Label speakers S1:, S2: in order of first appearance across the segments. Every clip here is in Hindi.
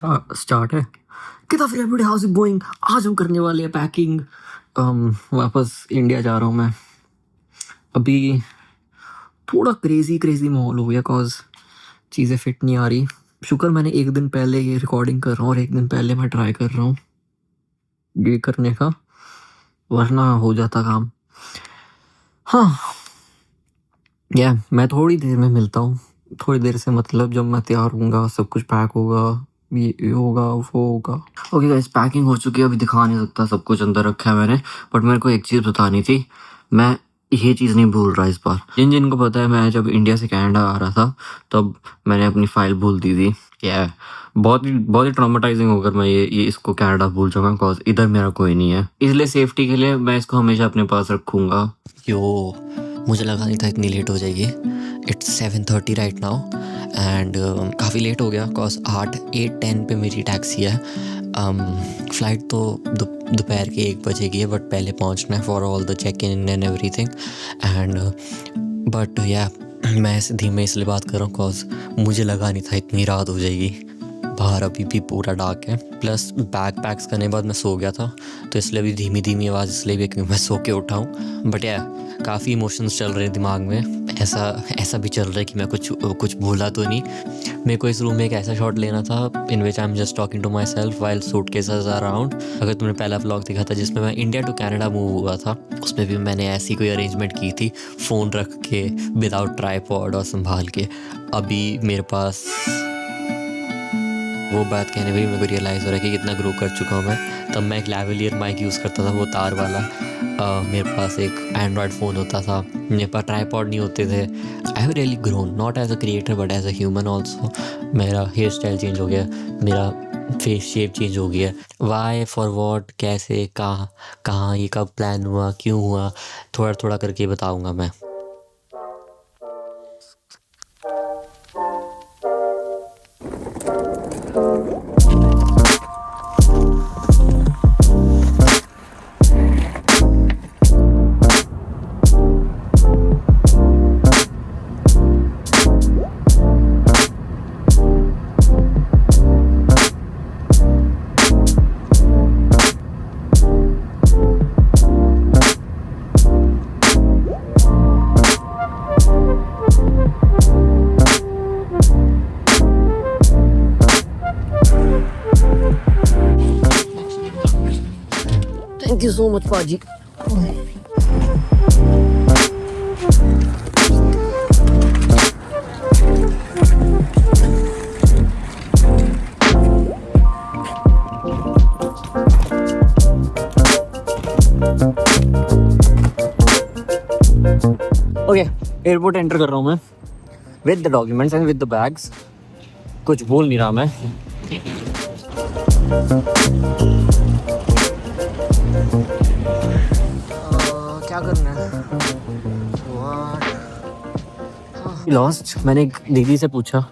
S1: स्टार्ट है। कितना free everyday, house is going. आज हम करने वाले हैं पैकिंग। वापस इंडिया जा रहा हूँ मैं। अभी थोड़ा क्रेजी माहौल हो गया कॉज चीज़ें फिट नहीं आ रही। शुक्र मैंने एक दिन पहले ये रिकॉर्डिंग कर रहा हूँ और एक दिन पहले मैं ट्राई कर रहा हूँ ये करने का, वरना हो जाता काम। हाँ मैं थोड़ी देर में मिलता हूँ। थोड़ी देर से मतलब जब मैं तैयार होऊंगा, सब कुछ पैक होगा, ये होगा वो होगा। ओके गाइस, पैकिंग हो चुकी है। अभी दिखा नहीं सकता, सब कुछ अंदर रखा है मैंने। बट मेरे को एक चीज़ बतानी थी, मैं ये चीज़ नहीं भूल रहा इस बार। जिनको पता है, मैं जब इंडिया से कनाडा आ रहा था तब मैंने अपनी फ़ाइल भूल दी थी। बहुत ही ट्रॉमेटाइजिंग होकर मैं ये इसको कनाडा भूल जाऊँगा कॉज इधर मेरा कोई नहीं है। इसलिए सेफ्टी के लिए मैं इसको हमेशा अपने पास रखूँगा। मुझे लगा नहीं था इतनी लेट हो जाएगी। इट्स 7:30 राइट नाउ एंड काफ़ी लेट हो गया कॉज 8:10 पे मेरी टैक्सी है। फ़्लाइट तो दोपहर के 1 बजे की है, बट पहले पहुंचना है for all the check in and everything. And but मैं धीमे इसलिए बात कर रहा हूँ कॉज मुझे लगा नहीं था इतनी रात हो जाएगी। बाहर अभी भी पूरा डार्क है, प्लस बैग पैक्स करने के बाद मैं सो गया था, तो इसलिए भी धीमी आवाज़ इसलिए भी क्योंकि मैं सो के उठा हूँ। बट काफ़ी इमोशंस चल रहे हैं दिमाग में। ऐसा भी चल रहा है कि मैं कुछ भूला तो नहीं। मेरे को इस रूम में एक ऐसा शॉट लेना था in which I am just talking to myself while suitcases are around. अगर तुमने पहला व्लॉग देखा था जिसमें मैं इंडिया टू कनाडा मूव हुआ था, उसमें भी मैंने ऐसी कोई अरेंजमेंट की थी, फ़ोन रख के विदाउट ट्राईपॉड और संभाल के। अभी मेरे पास वो बात कहने में भी मेरे को रियलाइज़ हो रहा है कि कितना ग्रो कर चुका हूँ मैं। तब मैं एक लैवलियर माइक यूज़ करता था, वो तार वाला। मेरे पास एक एंड्रॉयड फ़ोन होता था, मेरे पास ट्राईपॉड नहीं होते थे। I have really grown, not as a creator but as a human also. मेरा हेयर स्टाइल चेंज हो गया, मेरा फेस शेप चेंज हो गया। वाई, फॉर वॉट, कैसे, कहाँ ये कब प्लान हुआ, क्यों हुआ, थोड़ा करके बताऊँगा मैं। Thank you so much, Paji. Okay, airport enter कर रहा हूँ मैं with the documents and with the bags. कुछ भूल नहीं रहा मैं। क्या करना है? लॉस्ट। मैंने एक दीदी से पूछा,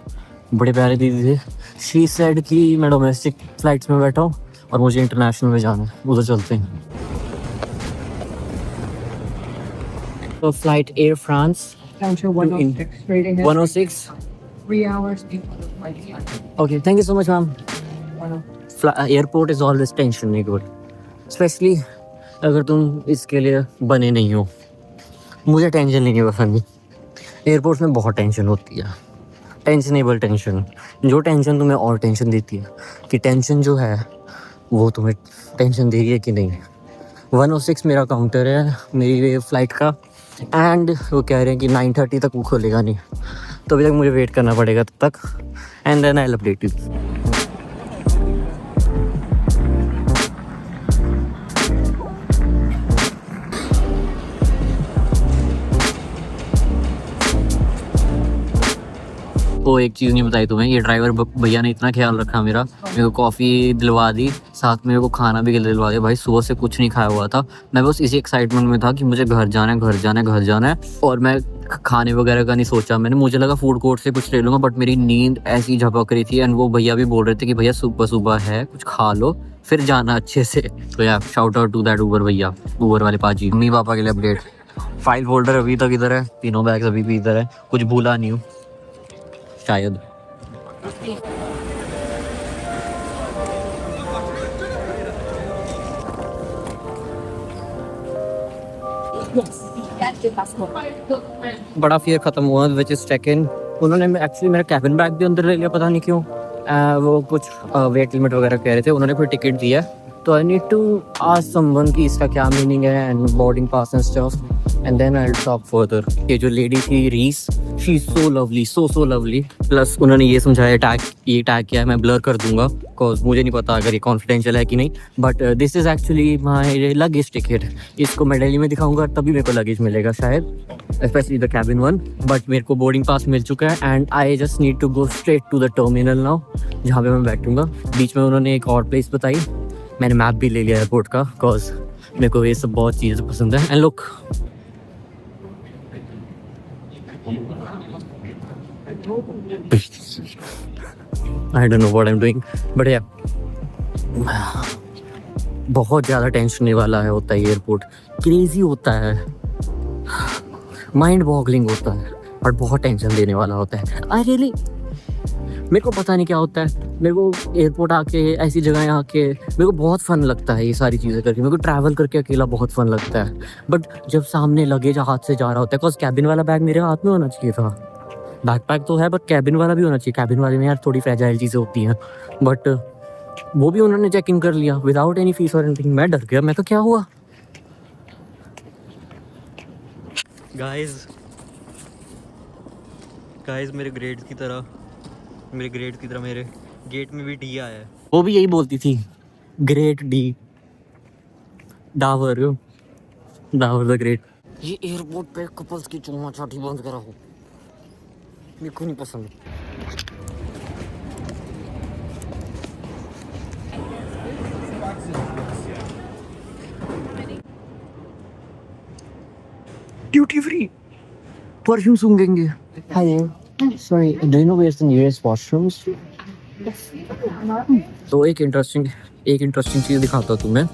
S1: बड़े प्यारे दीदी थे। शी सेड कि मैं डोमेस्टिक फ्लाइट्स में बैठा हूँ और मुझे इंटरनेशनल में जाना है, उधर चलते हैं। तो flight air France 106 3 hours Okay, thank you so much, ma'am. Airport is always tension नहीं good, especially अगर तुम इसके लिए बने नहीं हो। मुझे टेंशन नहीं है पसंद। एयरपोर्ट में बहुत टेंशन होती है, टेंशनेबल टेंशन, जो टेंशन तुम्हें और टेंशन देती है कि टेंशन जो है वो तुम्हें टेंशन देगी कि नहीं। 106 मेरा काउंटर है मेरी फ़्लाइट का, एंड वो कह रहे हैं कि 9:30 तक वो खोलेगा नहीं, तो अभी तक मुझे वेट करना पड़ेगा तब तक, and then I will update you. तो एक चीज़ नहीं बताई तुम्हें, ये ड्राइवर भैया ने इतना ख्याल रखा मेरा, मेरे को कॉफ़ी दिलवा दी, साथ में मेरे को खाना भी दिलवा दिया। भाई सुबह से कुछ नहीं खाया हुआ था, मैं बस इसी एक्साइटमेंट में था कि मुझे घर जाना है। और मैं खाने वगैरह का नहीं सोचा मैंने, मुझे लगा फूड कोर्ट से कुछ ले लूँगा, बट मेरी नींद ऐसी झपक रही थी। एंड वो भैया भी बोल रहे थे कि भैया सुबह है, कुछ खा लो फिर जाना अच्छे से। तो यार shout out to that Uber भैया, ऊबर वाले पाजी। मम्मी पापा के लिए अपडेट, फाइल फोल्डर अभी तक इधर है, तीनों बैग्स अभी भी इधर है, कुछ भूला नहीं हूँ शायद। बड़ा फियर ख़त्म हुआ विच इज़ चेक इन। उन्होंने एक्चुअली मेरा कैबिन बैग भी अंदर ले लिया, पता नहीं क्यों। वो कुछ वेट लिमिट वगैरह कह रहे थे, उन्होंने कोई टिकट दिया, तो I need to ask someone कि इसका क्या मीनिंग है and boarding pass and stuff, and then I will talk further. ये जो लेडी थी Reese, she is so lovely, so lovely. Plus उन्होंने ये समझाया ये टैग क्या है मैं ब्लर कर दूंगा, बिकॉज मुझे नहीं पता अगर ये कॉन्फिडेंशियल है कि नहीं, but this is actually my luggage ticket. इसको मैं दिल्ली में दिखाऊंगा तभी मेरे को लगेज मिलेगा शायद, specially the cabin one. But मेरे को बोर्डिंग पास मिल चुका है and I just need to go straight to the terminal now, जहाँ पे मैं बैठूंगा। बीच में उन्होंने एक और प्लेस बताई, मैंने मैप भी ले लिया एयरपोर्ट का, बिकॉज मेरे को ये सब बहुत चीज़ें पसंद है। And look, I don't know what I'm doing, but yeah, बहुत ज़्यादा टेंशन वाला है होता है एयरपोर्ट, क्रेजी होता है, माइंड बॉगलिंग होता है और बहुत टेंशन देने वाला होता है। आई रियली, मेरे को पता नहीं क्या होता है, मेरे को एयरपोर्ट आके ऐसी जगह आके मेरे को बहुत फ़न लगता है ये सारी चीज़ें करके। मेरे को ट्रैवल करके अकेला बहुत फ़न लगता है, बट जब सामने लगेज हाथ से जा रहा होता है, बिकॉज कैबिन वाला बैग मेरे हाथ में होना चाहिए था। बैकपैक तो है बट कैबिन वाला भी होना चाहिए। कैबिन वाले में यार थोड़ी फ्रेजाइल चीज़ें होती हैं, बट वो भी उन्होंने चेक इन कर लिया विदाउट एनी फीस और एनीथिंग। मैं डर गया, मैं तो क्या हुआ गाइस मेरे ग्रेड की तरह मेरे गेट में भी डी आया है। वो भी यही बोलती थी, great D, Dawar the great. ये एयरपोर्ट पे कपल्स की चूमा चाटी बंद करा हो, मेरे को नहीं पसंद। ड्यूटी फ्री परफ्यूम सूंघेंगे। Hi there, sorry, do you know where is the nearest washrooms? तो एक इंटरेस्टिंग चीज़ दिखाता हूँ तुम्हें।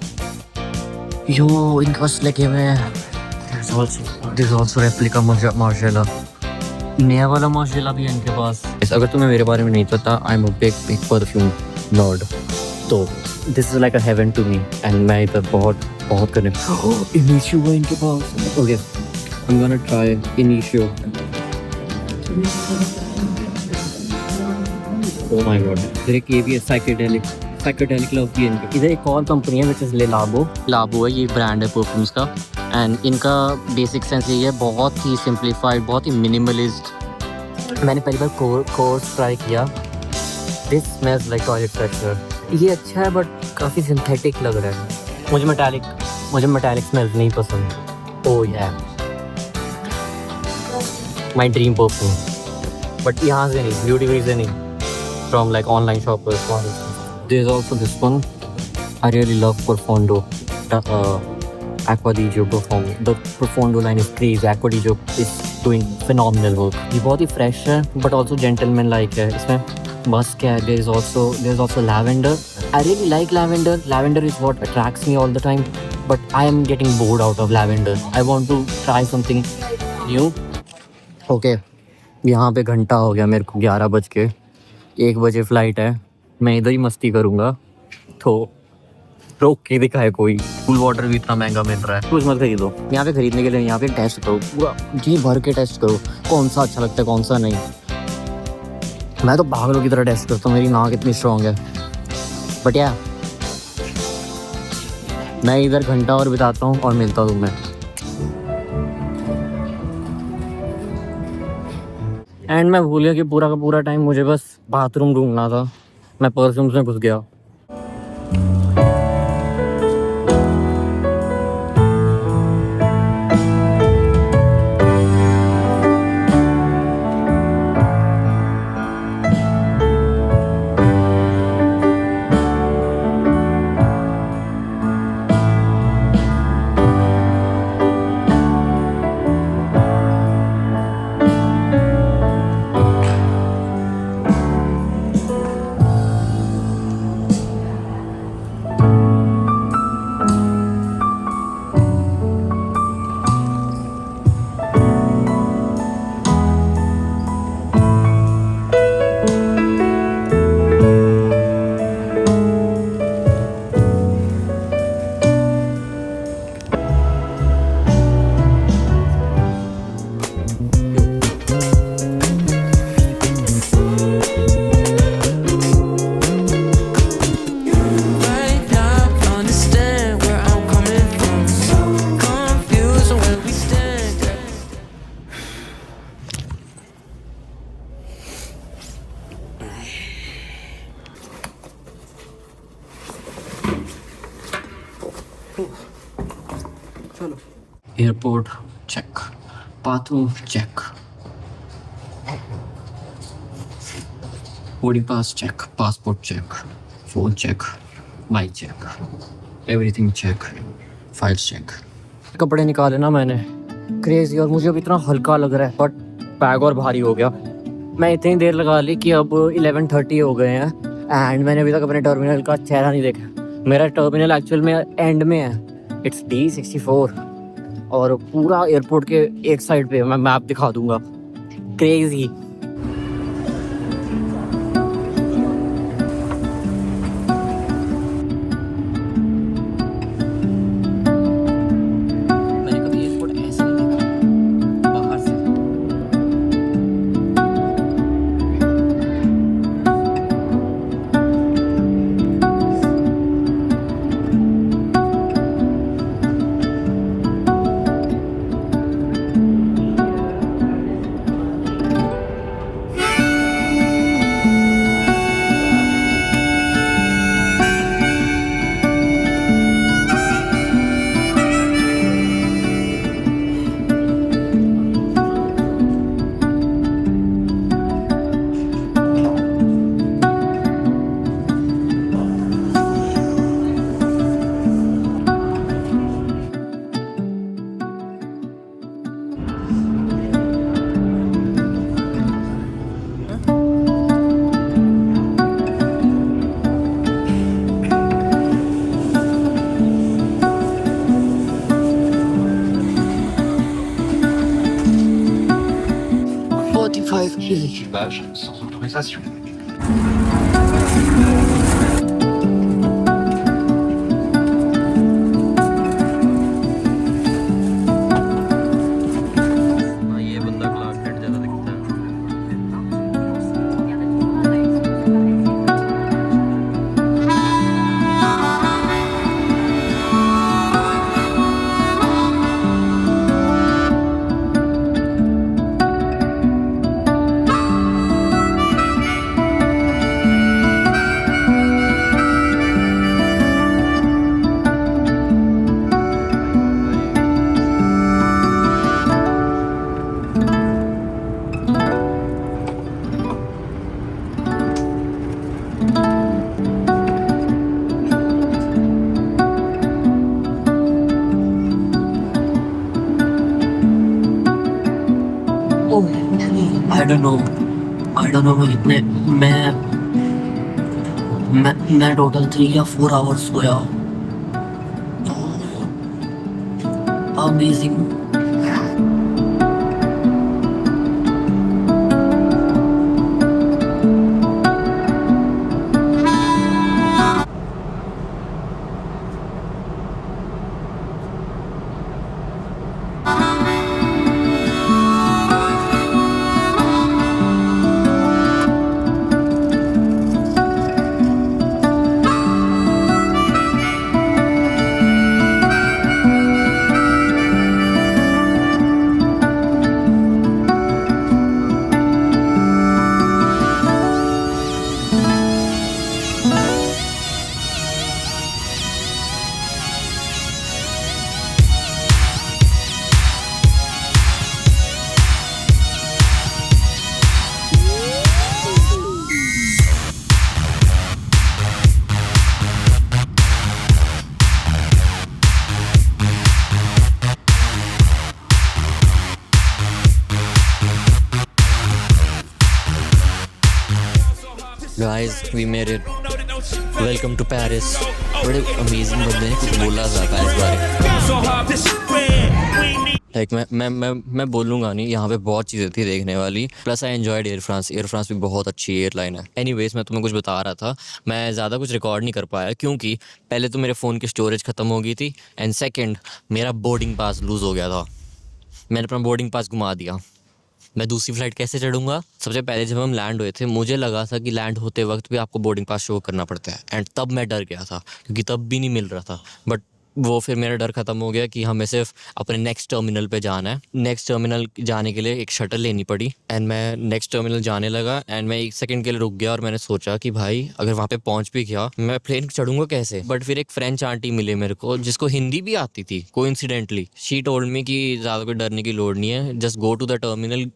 S1: यो, इनके पास लगे हुए हैं, दिस आल्सो रेप्लिका मार्शेला, नया वाला मार्शेला भी है इनके पास। अगर तुम्हें मेरे बारे में नहीं पता, I am a big perfume nerd, तो this is like a heaven to me and मैं इधर बहुत करने। इनिशियो है इनके पास। Okay, I am gonna try Initio. Oh my god, इधर एक ये भी है, साइकेडेलिक लव भी है इनके। इधर एक और कंपनी है विच इज लाबो है, ये ब्रांड है परफ्यूम्स का, एंड इनका बेसिक सेंस यही है, बहुत ही सिंप्लीफाइड, बहुत ही मिनिमलिस्ट। मैंने पहली बार कोर्स ट्राई किया, this smells like toilet freshener. ये अच्छा है बट काफ़ी सिंथेटिक लग रहा है। मुझे मेटालिक स्मेल्स नहीं पसंद। ओह या, माई ड्रीम परफ्यूम, बट यहाँ से नहीं, ड्यूटी फ्री से नहीं, from like online shoppers. There's also this one. I really love Profondo. Aqua di Gio Profondo. The Profondo line is crazy. Aqua di Gio is doing phenomenal work. ये बहुत ही fresh है, but also gentleman like है। इसमें musk है. There's also lavender. I really like lavender. Lavender is what attracts me all the time. But I am getting bored out of lavender. I want to try something new. Okay. यहाँ पे घंटा हो गया मेरे को, 11 बज के, 1 बजे फ्लाइट है। मैं इधर ही मस्ती करूँगा, तो रोक के दिखाए कोई। कूल वाटर भी इतना महंगा मिल रहा है, कुछ मत खरीदो। यहाँ पे खरीदने के लिए यहाँ पे टेस्ट करो, पूरा जी भर के टेस्ट करो, कौन सा अच्छा लगता है कौन सा नहीं। मैं तो पागलों की तरह टेस्ट करता हूँ, मेरी नाक इतनी स्ट्रॉन्ग है। बट या, मैं इधर घंटा और बिताता हूँ और मिलता हूँ तुम्हें। एंड मैं भूल गया कि पूरा का पूरा टाइम मुझे बस बाथरूम ढूंढना था। मैं परफ्यूम्स में घुस गया। चलो airport check, bathroom check, boarding pass check, passport check, phone check, mic check, everything check, files check. कपड़े निकाले ना मैंने, क्रेजी, और मुझे अब इतना हल्का लग रहा है, बट बैग और भारी हो गया। मैं इतनी देर लगा ली कि अब 11:30 हो गए हैं एंड मैंने अभी तक अपने टर्मिनल का चेहरा नहीं देखा। मेरा टर्मिनल एक्चुअल में एंड में है, इट्स D64, और पूरा एयरपोर्ट के एक साइड पे, मैं मैप दिखा दूंगा। क्रेजी। मैंने कभी एयरपोर्ट ऐसे नहीं देखा बाहर से।
S2: Équipage sans autorisation.
S1: ये बंदा क्लार्क कैंट जैसा दिखता है। I don't know कितने मैं टोटल 3 या 4 hours soya. Amazing. Guys, we made it. Welcome to Paris. बड़े अमेजिंग बंदे ने कुछ बोला था इस बारे। लाइक मैं बोलूँगा नहीं, यहाँ पे बहुत चीज़ें थी देखने वाली। Plus I enjoyed air France भी बहुत अच्छी एयरलाइन है। एनीवेज मैं तुम्हें कुछ बता रहा था, मैं ज़्यादा कुछ रिकॉर्ड नहीं कर पाया क्योंकि पहले तो मेरे फ़ोन की स्टोरेज ख़त्म हो गई थी एंड सेकंड मेरा बोर्डिंग पास लूज़ हो गया था। मैंने अपना बोर्डिंग पास घुमा दिया। मैं दूसरी फ़्लाइट कैसे चढ़ूँगा? सबसे पहले जब हम लैंड हुए थे मुझे लगा था कि लैंड होते वक्त भी आपको बोर्डिंग पास शो करना पड़ता है एंड तब मैं डर गया था क्योंकि तब भी नहीं मिल रहा था। बट वो फिर मेरा डर ख़त्म हो गया कि हमें सिर्फ अपने नेक्स्ट टर्मिनल पे जाना है। नेक्स्ट टर्मिनल जाने के लिए एक शटल लेनी पड़ी एंड मैं नेक्स्ट टर्मिनल जाने लगा एंड मैं 1 सेकंड के लिए रुक गया और मैंने सोचा कि भाई अगर वहाँ पे पहुँच भी गया मैं प्लेन चढ़ूंगा कैसे। बट फिर एक फ्रेंच आंटी मिली मेरे को जिसको हिंदी भी आती थी कोइंसिडेंटली। शी टोल्ड मी कि ज़्यादा कोई डरने की लोड़ नहीं है, just go to the terminal,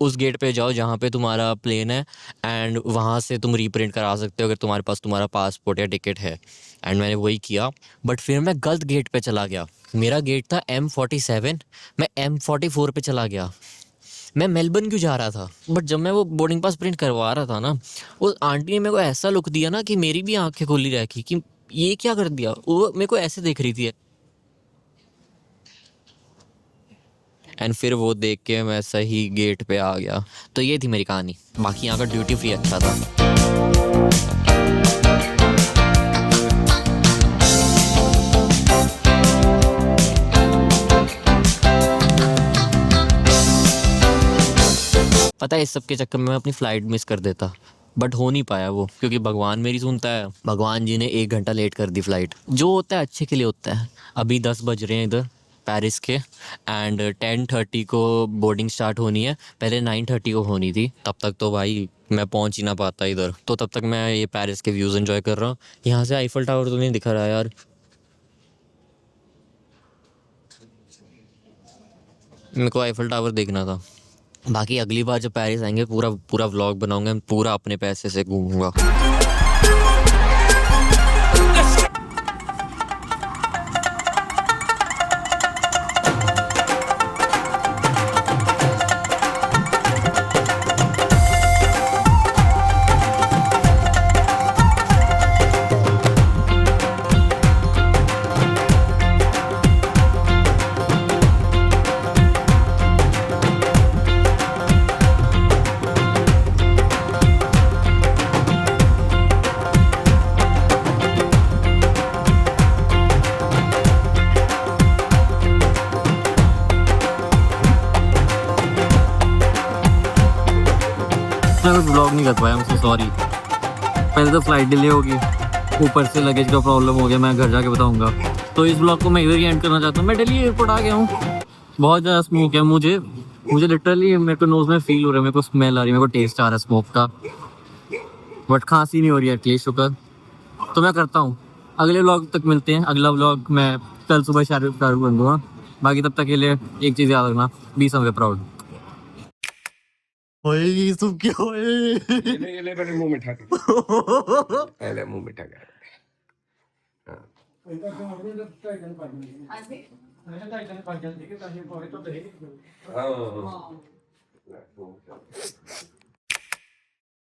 S1: उस गेट पे जाओ जहाँ पे तुम्हारा प्लेन है एंड वहाँ से तुम रीप्रिंट करा सकते हो अगर तुम्हारे पास तुम्हारा पासपोर्ट या टिकट है। एंड मैंने वही किया बट फिर मैं गलत गेट पे चला गया। मेरा गेट था M47, मैं M44 पे चला गया। मैं मेलबर्न क्यों जा रहा था बट जब मैं वो बोर्डिंग पास प्रिंट करवा रहा था ना, वो आंटी ने मेरे को ऐसा लुक दिया ना कि मेरी भी आंखें खुली रखी कि ये क्या कर दिया। वो मेरे को ऐसे देख रही थी एंड फिर वो देख के मैं सही गेट पे आ गया। तो ये थी मेरी कहानी। बाकी यहाँ का ड्यूटी फ्री अच्छा था। पता है इस सब के चक्कर में मैं अपनी फ़्लाइट मिस कर देता बट हो नहीं पाया वो, क्योंकि भगवान मेरी सुनता है। भगवान जी ने 1 घंटा लेट कर दी फ़्लाइट। जो होता है अच्छे के लिए होता है। अभी 10 बज रहे हैं इधर पेरिस के एंड 10:30 को बोर्डिंग स्टार्ट होनी है। पहले 9:30 को होनी थी। तब तक तो भाई मैं पहुंच ही ना पाता इधर। तो तब तक मैं ये पेरिस के व्यूज़ एंजॉय कर रहा हूँ। यहाँ से आईफल टावर तो नहीं दिख रहा यार। मेरे को आईफल टावर देखना था। बाकी अगली बार जब पेरिस आएंगे पूरा पूरा व्लॉग बनाऊंगा, पूरा अपने पैसे से घूमूंगा। मैं कुछ ब्लॉग नहीं कर पाया, मुझसे सॉरी। पहले तो फ्लाइट डिले होगी, ऊपर से लगेज का प्रॉब्लम हो गया, मैं घर जाके बताऊंगा। तो इस ब्लॉग को मैं इधर ही एंड करना चाहता हूँ। मैं दिल्ली एयरपोर्ट आ गया हूँ। बहुत ज़्यादा स्मोक है। मुझे लिटरली मेरे को नोज में फील हो रहा है, मेरे को स्मेल आ रही है, मेरे को टेस्ट आ रहा है स्मोक का, बट खांसी नहीं हो रही है एटलीस्ट, शुक्र। तो मैं करता हूँ, अगले व्लॉग तक मिलते हैं। अगला व्लॉग मैं कल सुबह शाहरुख बन दूँगा। बाकी तब तक के लिए एक चीज़ याद रखना, बी समवेयर प्राउड। ओए ये सब क्या है?
S2: ये ले पहले मुंह मिठा कर। पहले मुंह मिठा कर। हाँ।